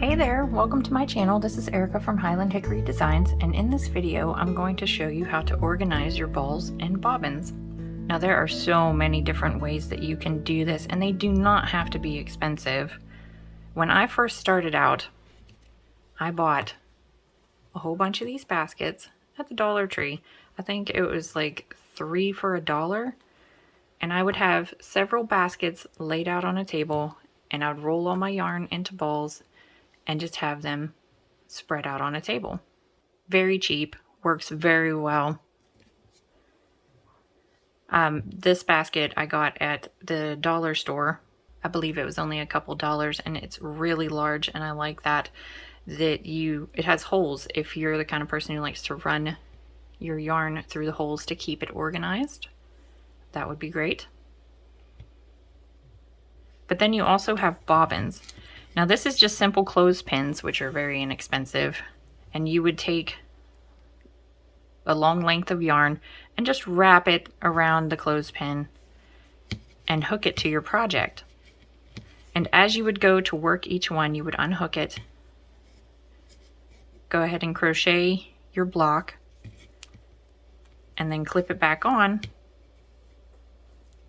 Hey there, welcome to my channel. This is Erica from Highland Hickory Designs, and in this video I'm going to show you how to organize your balls and bobbins. Now there are so many different ways that you can do this, and they do not have to be expensive. When I first started out, I bought a whole bunch of these baskets at the Dollar Tree. I think it was like 3 for $1, and I would have several baskets laid out on a table, and I'd roll all my yarn into balls and just have them spread out on a table. Very cheap, works very well. This basket I got at the dollar store. I believe it was only a couple dollars, and it's really large, and I like that it has holes if you're the kind of person who likes to run your yarn through the holes to keep it organized. That would be great. But then you also have bobbins. Now this is just simple clothespins, which are very inexpensive, and you would take a long length of yarn and just wrap it around the clothespin and hook it to your project. And as you would go to work each one, you would unhook it, go ahead and crochet your block, and then clip it back on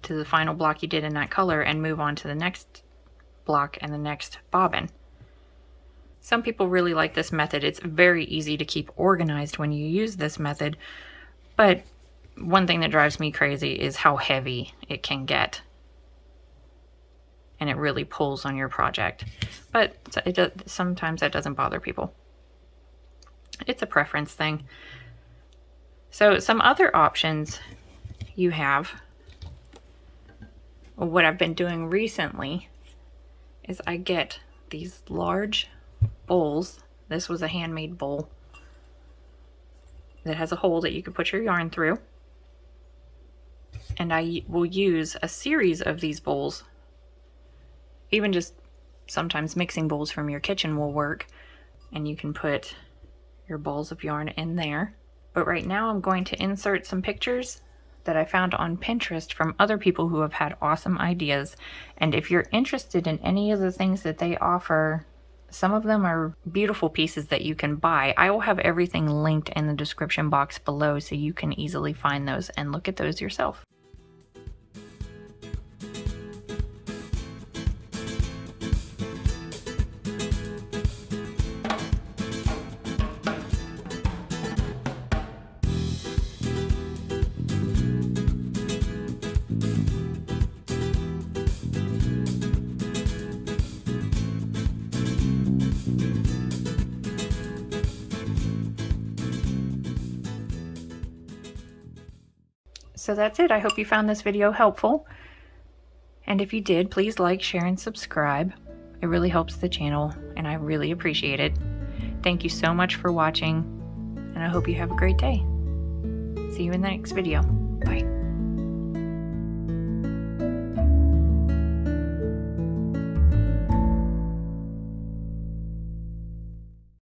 to the final block you did in that color and move on to the next block and the next bobbin. Some people really like this method. It's very easy to keep organized when you use this method, but one thing that drives me crazy is how heavy it can get, and it really pulls on your project. But sometimes that doesn't bother people. It's a preference thing. So some other options you have, what I've been doing recently is I get these large bowls. This was a handmade bowl that has a hole that you can put your yarn through. And I will use a series of these bowls. Even just sometimes mixing bowls from your kitchen will work. And you can put your balls of yarn in there. But right now I'm going to insert some pictures that I found on Pinterest from other people who have had awesome ideas. And if you're interested in any of the things that they offer, some of them are beautiful pieces that you can buy. I will have everything linked in the description box below so you can easily find those and look at those yourself. So that's it. I hope you found this video helpful. And if you did, please like, share, and subscribe. It really helps the channel, and I really appreciate it. Thank you so much for watching, and I hope you have a great day. See you in the next video. Bye.